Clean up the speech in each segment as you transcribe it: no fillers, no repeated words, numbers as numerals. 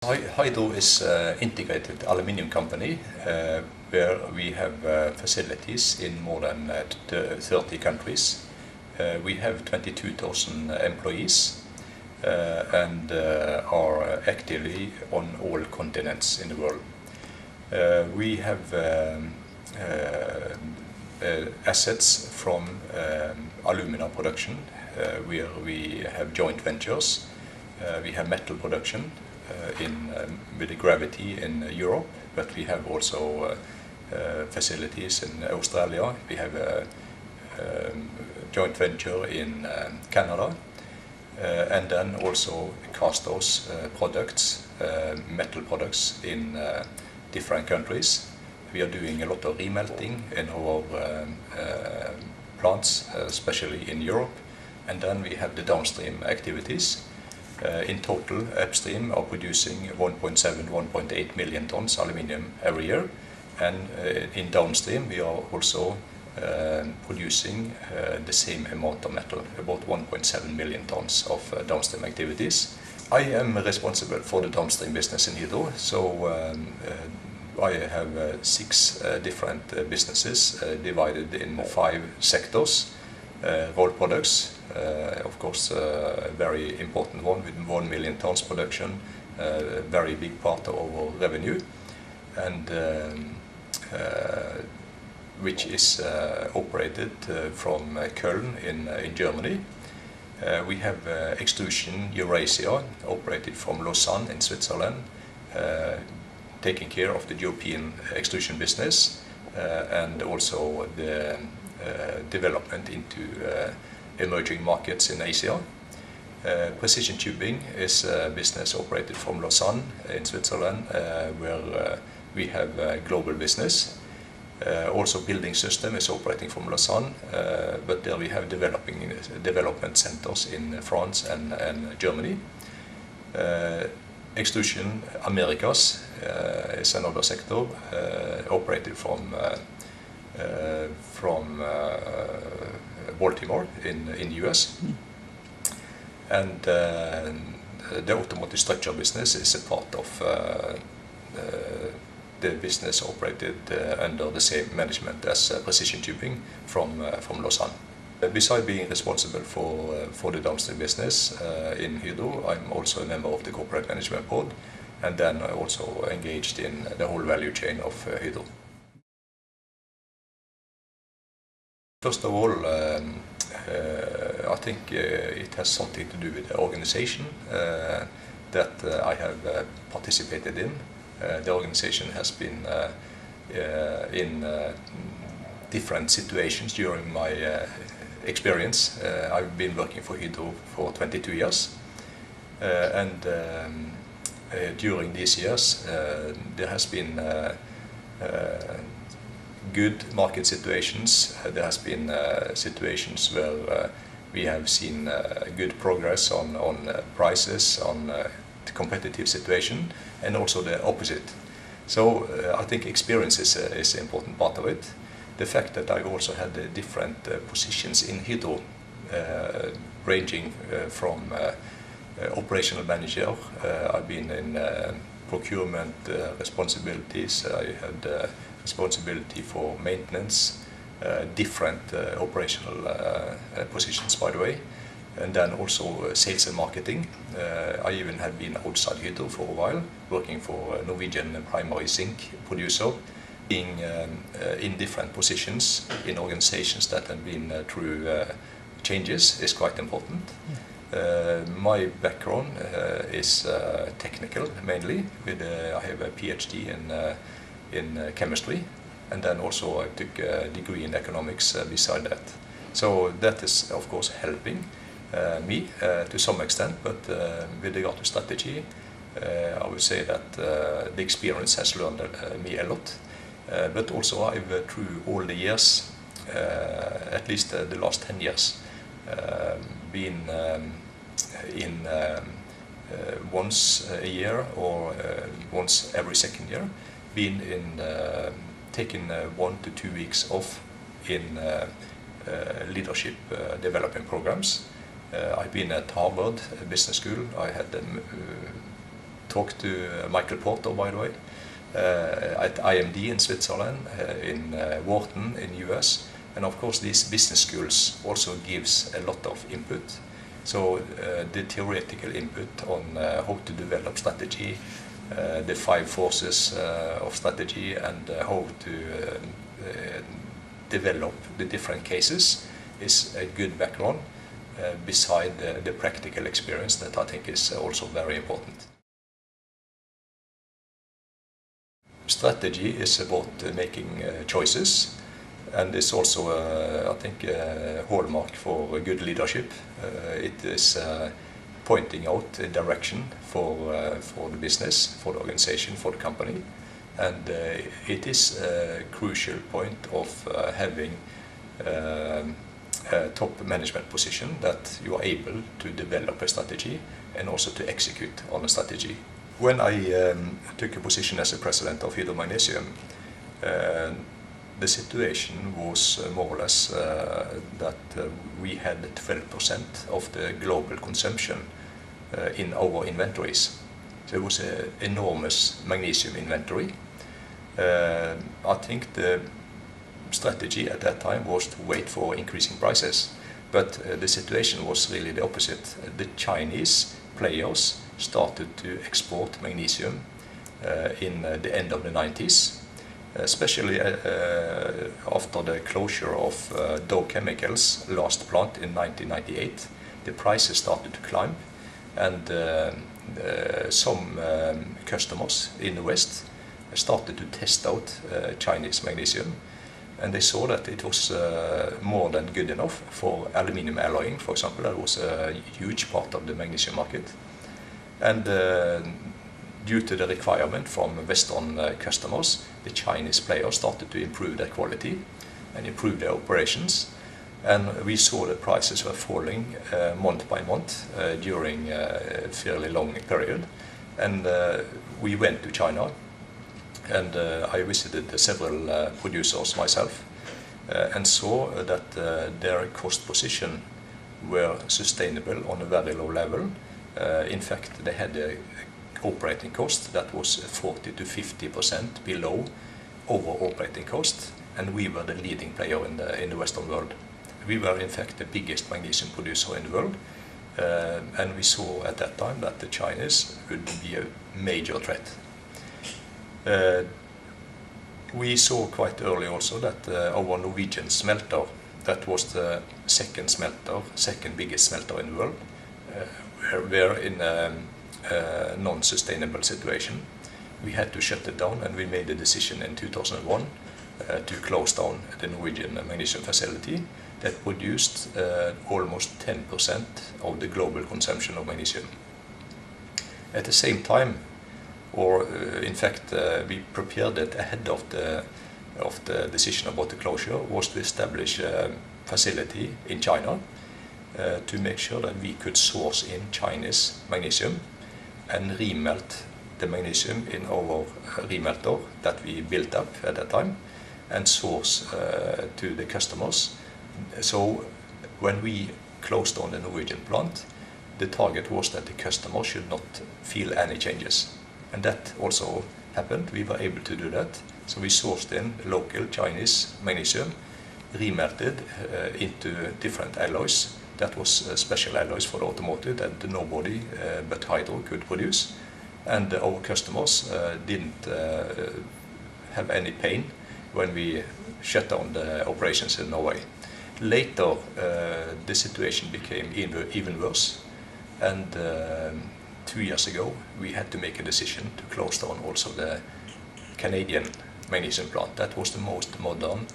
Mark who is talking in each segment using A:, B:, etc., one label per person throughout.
A: Hydro is an integrated aluminium company where we have facilities in more than 30 countries. We have 22,000 employees and are actively on all continents in the world. We have assets from alumina production where we have joint ventures. We have metal production with the gravity in Europe, but we have also facilities in Australia. We have a joint venture in Canada, and then also cast house products, metal products in different countries. We are doing a lot of remelting in our plants, especially in Europe, and then we have the downstream activities. In total, upstream are producing 1.7–1.8 million tons aluminium every year, and in downstream we are also producing the same amount of metal, about 1.7 million tons of downstream activities. I am responsible for the downstream business in Hydro, so I have 6 different businesses divided in 5 sectors. Rolled products, of course, a very important one with 1 million tons production, a very big part of our revenue, and which is operated from Köln in Germany. We have Extrusion Eurasia, operated from Lausanne in Switzerland, taking care of the European extrusion business and also the development into emerging markets in Asia. Precision Tubing is a business operated from Lausanne in Switzerland, where we have global business. Also Building System is operating from Lausanne, but there we have development centers in France and Germany. Extrusion Americas is another sector operated from Baltimore in the US. And the automotive structure business is a part of the business operated under the same management as Precision Tubing from Lausanne. Besides being responsible for the downstream business in Hydro, I'm also a member of the corporate management board, and then I also engaged in the whole value chain of Hydro. First of all, I think it has something to do with the organization that I have participated in. The organization has been in different situations during my experience. I've been working for Hydro for 22 years, and during these years there has been good market situations. There has been situations where we have seen good progress on prices, on the competitive situation, and also the opposite. So I think experience is an important part of it. The fact that I've also had different positions in Hydro, ranging from operational manager, I've been in procurement responsibilities, I had responsibility for maintenance, different operational positions, by the way, and then also sales and marketing. I even had been outside Hydro for a while, working for a Norwegian primary zinc producer, being in different positions in organizations that have been through changes is quite important. My background is technical mainly. I have a PhD in chemistry, and then also I took a degree in economics beside that. So that is of course helping me to some extent, but with regard to strategy, I would say that the experience has learned me a lot. But also I've through all the years, at least the last 10 years, been in once a year or once every second year, been in taking 1 to 2 weeks off in leadership development programs. I've been at Harvard Business School. I had talked to Michael Porter, by the way, at IMD in Switzerland, in Wharton in US, and of course these business schools also gives a lot of input. So the theoretical input on how to develop strategy, the 5 forces of strategy, and how to develop the different cases is a good background beside the practical experience that I think is also very important. Strategy is about making choices, and it's also, I think, a hallmark for good leadership. It is pointing out a direction for the business, for the organization, for the company, and it is a crucial point of having a top management position, that you are able to develop a strategy and also to execute on a strategy. When I took a position as a president of Hydro Magnesium, the situation was more or less that we had 12% of the global consumption in our inventories. So it was an enormous magnesium inventory. I think the strategy at that time was to wait for increasing prices, but the situation was really the opposite. The Chinese players started to export magnesium in the end of the 90s, especially after the closure of Dow Chemicals' last plant in 1998. The prices started to climb, and some customers in the West started to test out Chinese magnesium, and they saw that it was more than good enough for aluminium alloying, for example. That was a huge part of the magnesium market. And due to the requirement from Western customers, the Chinese players started to improve their quality and improve their operations. And we saw the prices were falling month by month during a fairly long period. And we went to China, and I visited several producers myself and saw that their cost position were sustainable on a very low level. In fact, they had an operating cost that was 40 to 50% below our operating cost, and we were the leading player in the Western world. We were in fact the biggest magnesium producer in the world, and we saw at that time that the Chinese would be a major threat. We saw quite early also that our Norwegian smelter, that was the second biggest smelter in the world, were in a non-sustainable situation. We had to shut it down, and we made a decision in 2001 to close down the Norwegian magnesium facility that produced almost 10% of the global consumption of magnesium. At the same time, or in fact we prepared it ahead of the decision about the closure, was to establish a facility in China to make sure that we could source in Chinese magnesium and remelt the magnesium in our remelter that we built up at that time and source to the customers. So when we closed down the Norwegian plant, the target was that the customer should not feel any changes. And that also happened. We were able to do that. So we sourced in local Chinese magnesium, remelted into different alloys. That was special alloys for the automotive that nobody but Hydro could produce. And our customers didn't have any pain when we shut down the operations in Norway. Later, the situation became even worse. And 2 years ago, we had to make a decision to close down also the Canadian magnesium plant. That was the most modern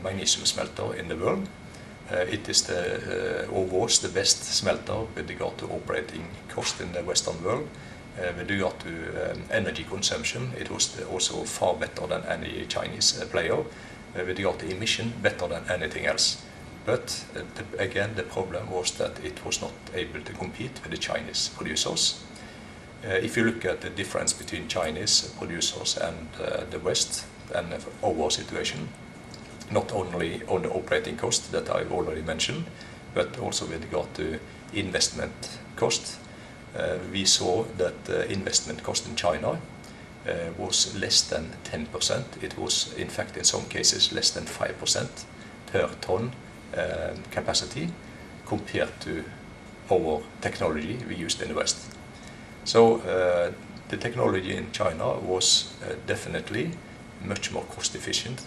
A: magnesium smelter in the world. It is or was the best smelter with regard to operating cost in the Western world. With regard to energy consumption, it was also far better than any Chinese player. With regard to emission, better than anything else. But again, the problem was that it was not able to compete with the Chinese producers. If you look at the difference between Chinese producers and the West and our situation, not only on the operating cost that I've already mentioned, but also with regard to investment cost, we saw that the investment cost in China was less than 10%. It was, in fact, in some cases, less than 5% per ton capacity compared to our technology we used in the West. So the technology in China was definitely much more cost efficient,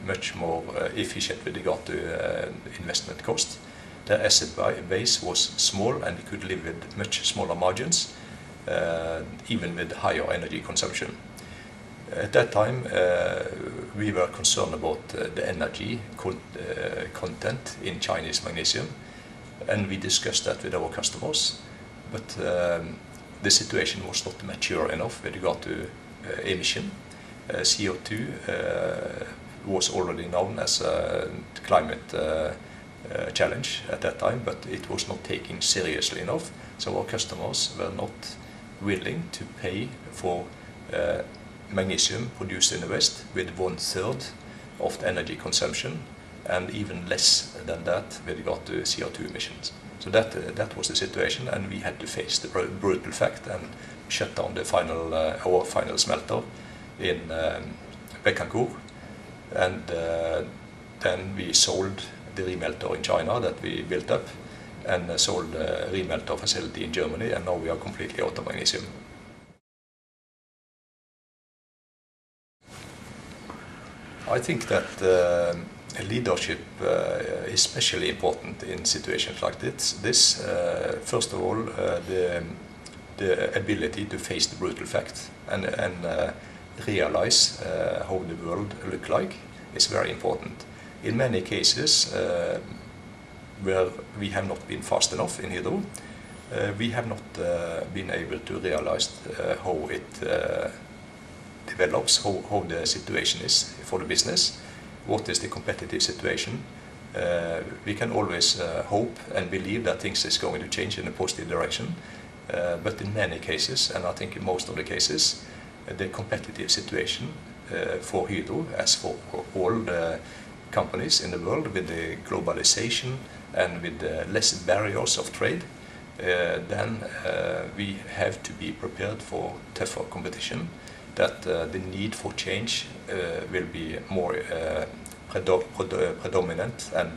A: much more efficient with regard to investment cost. The asset base was small and could live with much smaller margins, even with higher energy consumption. At that time, we were concerned about the energy content in Chinese magnesium, and we discussed that with our customers. But the situation was not mature enough with regard to emission. CO2 was already known as a climate challenge at that time, but it was not taken seriously enough. So our customers were not willing to pay for magnesium produced in the West with 1/3 of the energy consumption, and even less than that with regard to CO2 emissions. So that was the situation, and we had to face the brutal fact and shut down the our final smelter in Bécancour, and then we sold the remelter in China that we built up, and sold a remelter facility in Germany, and now we are completely out of magnesium. I think that leadership is especially important in situations like this. First of all, the ability to face the brutal fact and realize how the world looks like is very important. In many cases where we have not been fast enough in Hydro, we have not been able to realize how it develops, how the situation is for the business, what is the competitive situation. We can always hope and believe that things is going to change in a positive direction, but in many cases, and I think in most of the cases, the competitive situation for Hydro, as for all the companies in the world, with the globalization and with the less barriers of trade, then we have to be prepared for tougher competition, that the need for change will be more predominant, and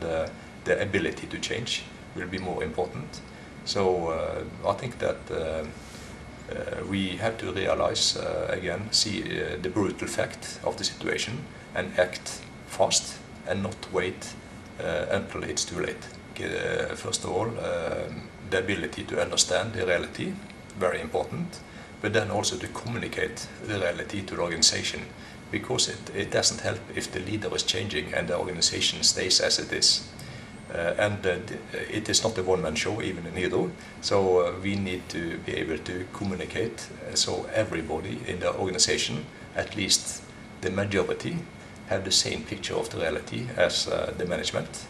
A: the ability to change will be more important. So I think that we have to realize, again, see the brutal fact of the situation and act fast and not wait until it's too late. First of all, the ability to understand the reality, very important, but then also to communicate the reality to the organization, because it doesn't help if the leader is changing and the organization stays as it is. It is not a one-man show, even in Hydro, so we need to be able to communicate so everybody in the organization, at least the majority, have the same picture of the reality as the management,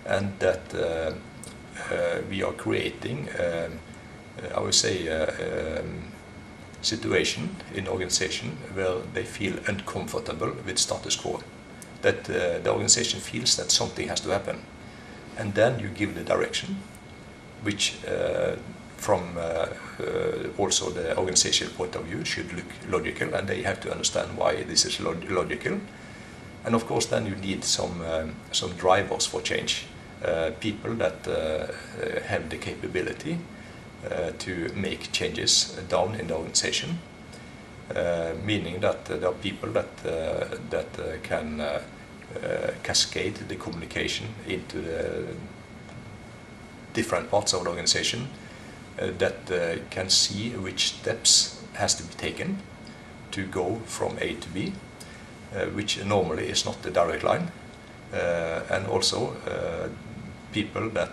A: and that we are creating, I would say, situation in the organization where they feel uncomfortable with status quo, that the organization feels that something has to happen. And then you give the direction, which from also the organizational point of view should look logical, and they have to understand why this is logical. And of course then you need some drivers for change, people that have the capability to make changes down in the organization, meaning that there are people that can cascade the communication into the different parts of the organization, that can see which steps has to be taken to go from A to B, which normally is not the direct line, and also people that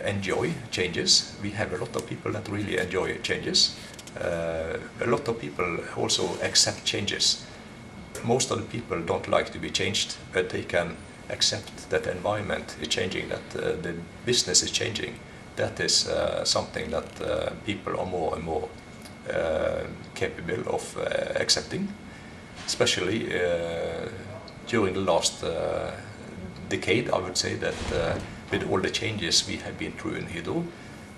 A: enjoy changes. We have a lot of people that really enjoy changes. A lot of people also accept changes. Most of the people don't like to be changed, but they can accept that the environment is changing, that the business is changing. That is something that people are more and more capable of accepting, especially during the last decade. I would say that with all the changes we have been through in Hydro,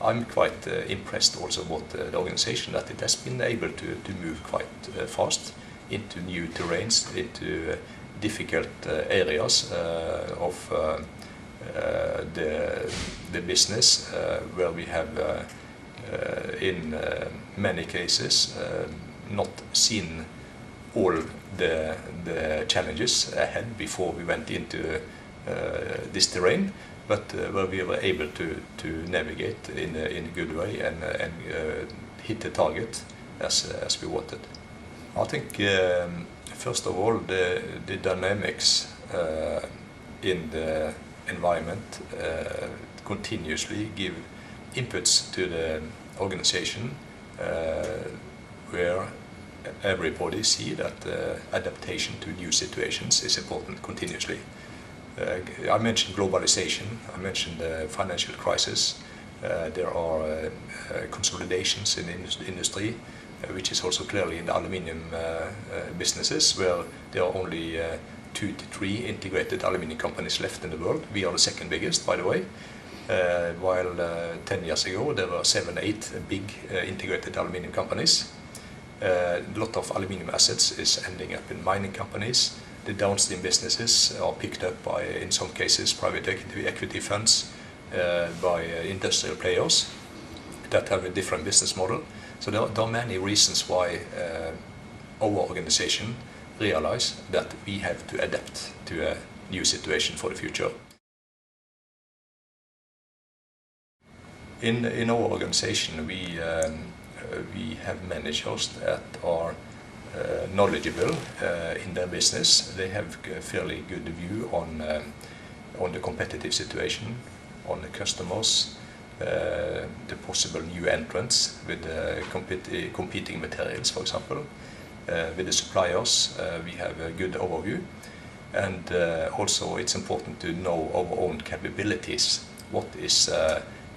A: I'm quite impressed also about the organization, that it has been able to move quite fast into new terrains, into difficult areas of the business, where we have in many cases not seen all the challenges ahead before we went into this terrain, but where we were able to navigate in a good way and hit the target as we wanted. I think first of all the dynamics in the environment continuously give inputs to the organization, where everybody see that adaptation to new situations is important continuously. I mentioned globalization, I mentioned the financial crisis. There are consolidations in the industry, which is also clearly in the aluminium businesses, where there are only 2 to 3 integrated aluminium companies left in the world. We are the second biggest, by the way, while 10 years ago there were 7, 8 big integrated aluminium companies. A lot of aluminium assets is ending up in mining companies. The downstream businesses are picked up by, in some cases, private equity funds, by industrial players that have a different business model. So there are many reasons why our organization realize that we have to adapt to a new situation for the future. In our organization, we have managers that are knowledgeable in their business. They have a fairly good view on the competitive situation, on the customers, the possible new entrants with competing materials, for example. With the suppliers, we have a good overview, and also it's important to know our own capabilities. What is,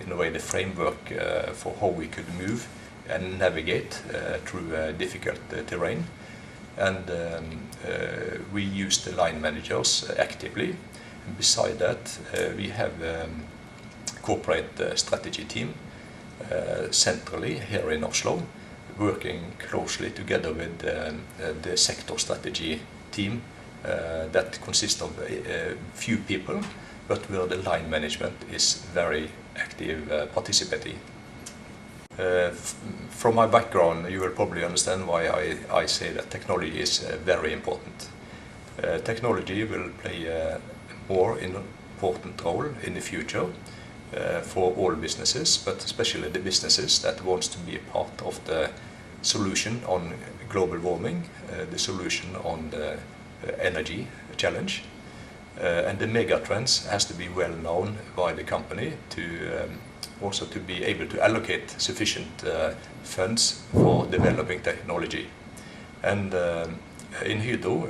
A: in a way, the framework for how we could move and navigate through difficult terrain. And we use the line managers actively. And beside that, we have corporate strategy team centrally here in Oslo, working closely together with the sector strategy team that consists of few people, but where the line management is very active participating. From my background, you will probably understand why I say that technology is very important. Technology will play a more important role in the future for all businesses, but especially the businesses that wants to be a part of the solution on global warming, the solution on the energy challenge. And the mega trends has to be well known by the company to also to be able to allocate sufficient funds for developing technology. And in Hydro,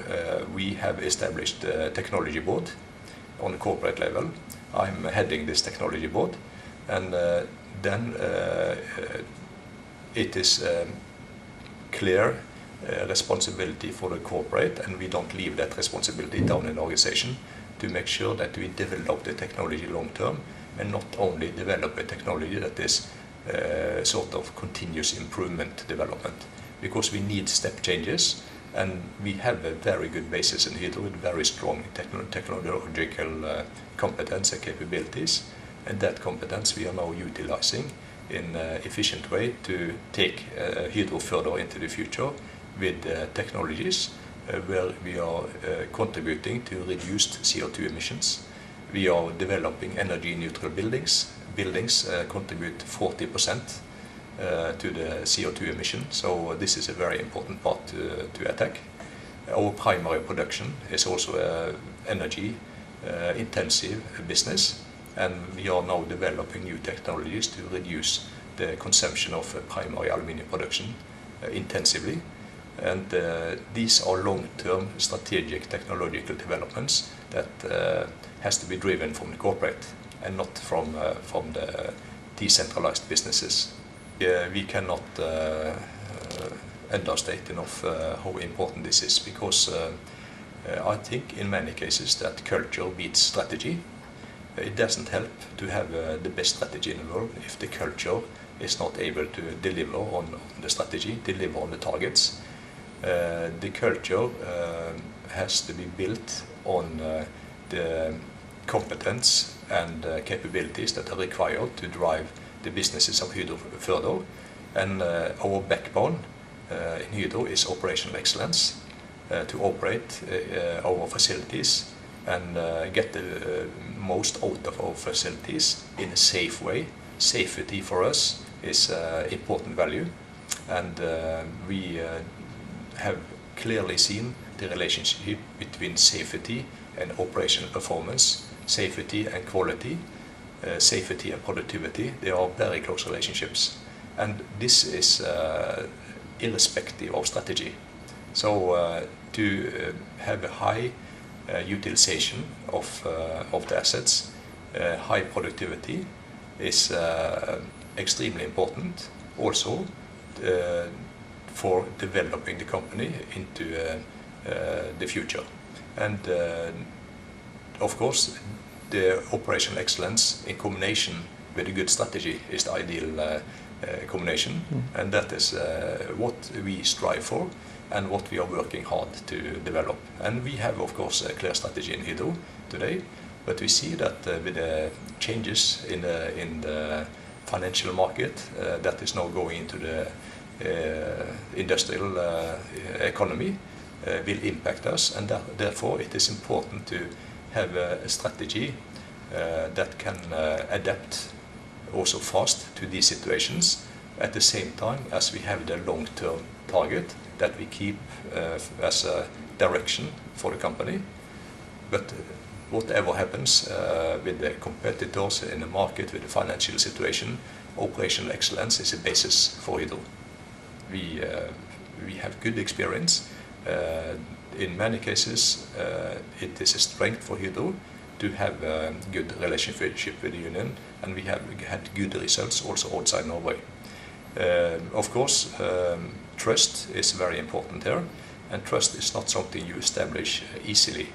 A: we have established a technology board on the corporate level. I'm heading this technology board, and then it is clear responsibility for the corporate, and we don't leave that responsibility down in the organization, to make sure that we develop the technology long term, and not only develop a technology that is sort of continuous improvement development, because we need step changes, and we have a very good basis in Hydro with very strong technological competence and capabilities, and that competence we are now utilizing in an efficient way to take Hydro further into the future with technologies where we are contributing to reduced CO2 emissions. We are developing energy neutral buildings. Buildings contribute 40% to the CO2 emission, so this is a very important part to attack. Our primary production is also energy intensive business, and we are now developing new technologies to reduce the consumption of primary aluminium production intensively. And these are long-term strategic technological developments that has to be driven from the corporate and not from the decentralized businesses. We cannot understate enough how important this is, because I think in many cases that culture beats strategy. it doesn't help to have the best strategy in the world if the culture is not able to deliver on the strategy, deliver on the targets. The culture has to be built on the competence and capabilities that are required to drive the businesses of Hydro further. And our backbone in Hydro is operational excellence, to operate our facilities and get the most out of our facilities in a safe way. Safety for us is important value, and we have clearly seen the relationship between safety and operational performance, safety and quality, safety and productivity. They are very close relationships, and this is irrespective of strategy. So to have a high utilization of the assets, high productivity is extremely important also for developing the company into the future. And of course, the operational excellence in combination with a good strategy is the ideal combination, and that is what we strive for and what we are working hard to develop. And we have, of course, a clear strategy in Hydro today, but we see that with the changes in the financial market that is now going into the industrial economy will impact us, and therefore it is important to have a strategy that can adapt also fast to these situations, at the same time as we have the long-term target that we keep as a direction for the company. But whatever happens with the competitors in the market, with the financial situation, operational excellence is a basis for Hydro. We have good experience. In many cases, it is a strength for Hydro to have a good relationship with the union, and we have had good results also outside Norway. Of course, trust is very important here, and trust is not something you establish easily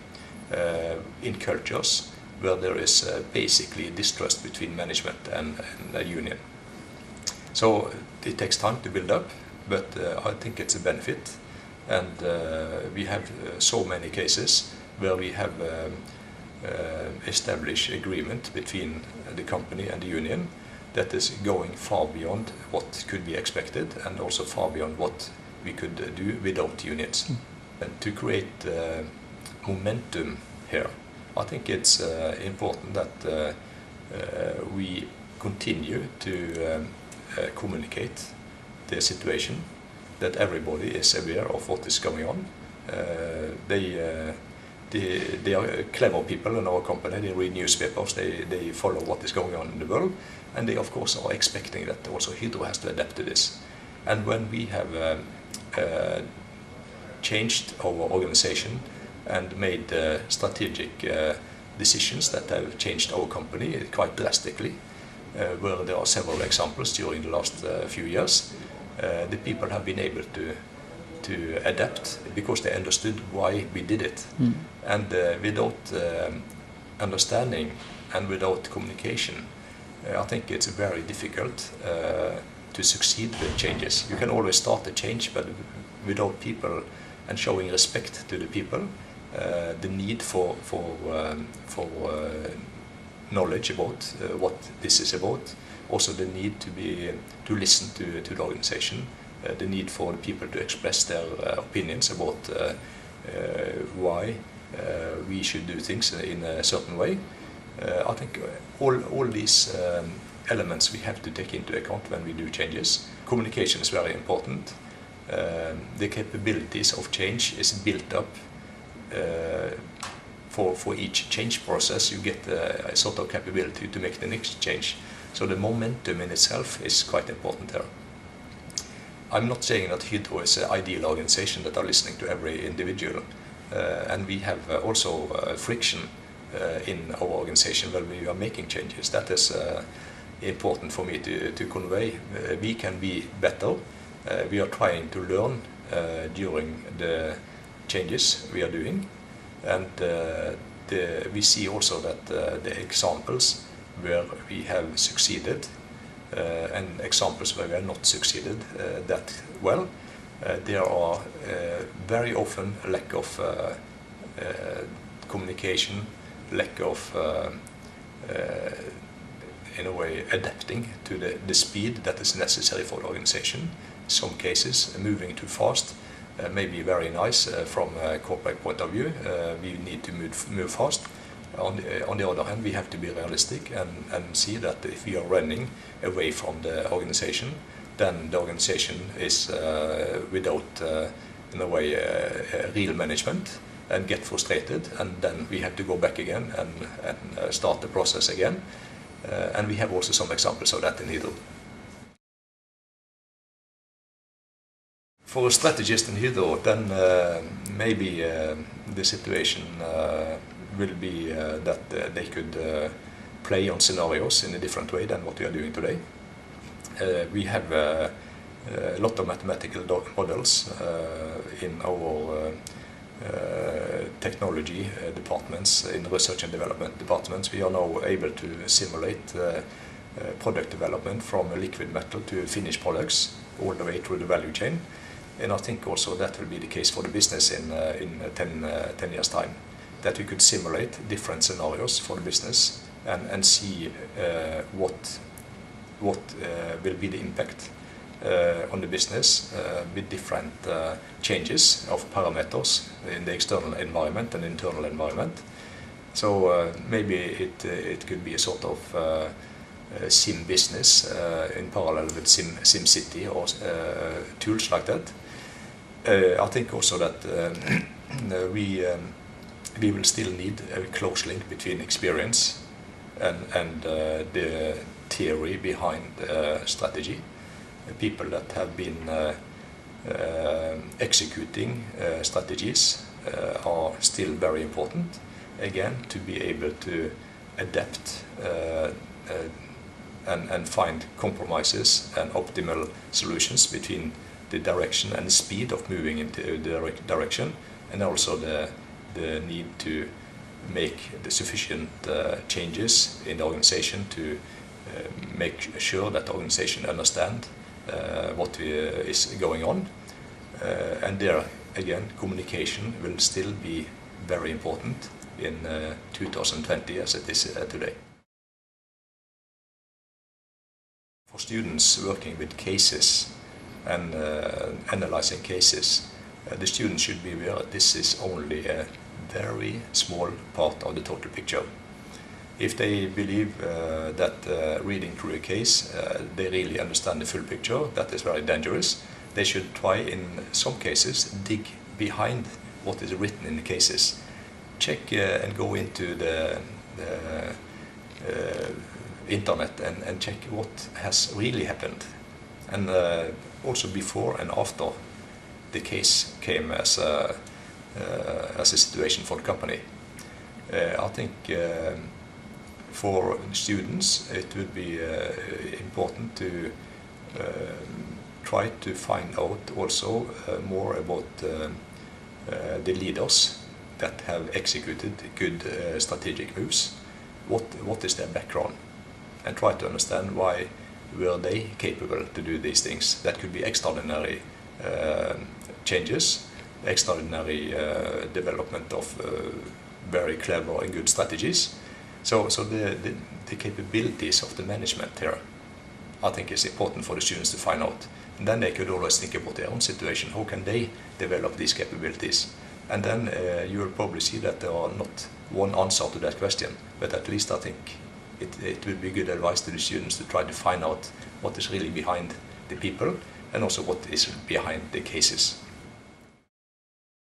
A: in cultures where there is basically distrust between management and the union. So it takes time to build up, but I think it's a benefit, and we have so many cases where we have established agreement between the company and the union that is going far beyond what could be expected, and also far beyond what we could do without unions. And to create momentum here, I think it's important that we continue to communicate the situation, that everybody is aware of what is going on. They are clever people in our company. They read newspapers, they follow what is going on in the world, and they of course are expecting that also Hydro has to adapt to this. And when we have changed our organization and made strategic decisions that have changed our company quite drastically, where there are several examples during the last few years, the people have been able to adapt because they understood why we did it. And without understanding and without communication, I think it's very difficult to succeed with changes. You can always start a change, but without people and showing respect to the people, the need for knowledge about what this is about, also the need to listen to the organization, the need for the people to express their opinions about why we should do things in a certain way. I think all these elements we have to take into account when we do changes. Communication is very important. The capabilities of change is built up for each change process. You get a sort of capability to make the next change. So the momentum in itself is quite important there. I'm not saying that Hydro is an ideal organization that are listening to every individual, and we have also friction in our organization when we are making changes. That is important for me to convey. We can be better. We are trying to learn during the changes we are doing, and we see also that the examples where we have succeeded and examples where we have not succeeded that well, there are very often a lack of communication, lack of in a way adapting to the speed that is necessary for the organization. Some cases moving too fast may be very nice from a corporate point of view. We need to move fast. On the other hand, we have to be realistic and see that if we are running away from the organization, then the organization is without, in a way, real management, and get frustrated, and then we have to go back again and start the process again. And we have also some examples of that in Hydro. For a strategist in Hydro, then maybe the situation will be that they could play on scenarios in a different way than what we are doing today. We have a lot of mathematical models in our technology departments, in research and development departments. We are now able to simulate product development from a liquid metal to finished products all the way through the value chain. And I think also that will be the case for the business in 10 years' time, that we could simulate different scenarios for the business and see what will be the impact on the business with different changes of parameters in the external environment and internal environment. So maybe it could be a sort of sim business in parallel with sim city or tools like that. I think also that we will still need a close link between experience and the theory behind strategy. People that have been executing strategies are still very important, again, to be able to adapt and find compromises and optimal solutions between the direction and the speed of moving into the direction, and also the need to make the sufficient changes in the organization to make sure that the organization understand what is going on. And there, again, communication will still be very important in 2020 as it is today. For students working with cases and analyzing cases, the students should be aware that this is only a very small part of the total picture. If they believe that reading through a case they really understand the full picture, that is very dangerous. They should try, in some cases, dig behind what is written in the cases. Check and go into the internet and check what has really happened. And also before and after the case came as a situation for the company. I think for students it would be important to try to find out also more about the leaders that have executed good strategic moves. What is their background? And try to understand why were they capable to do these things. That could be extraordinary changes, extraordinary development of very clever and good strategies. So the capabilities of the management here, I think, is important for the students to find out. And then they could always think about their own situation. How can they develop these capabilities? And then you will probably see that there are not one answer to that question, but at least I think it would be good advice to the students to try to find out what is really behind the people and also what is behind the cases.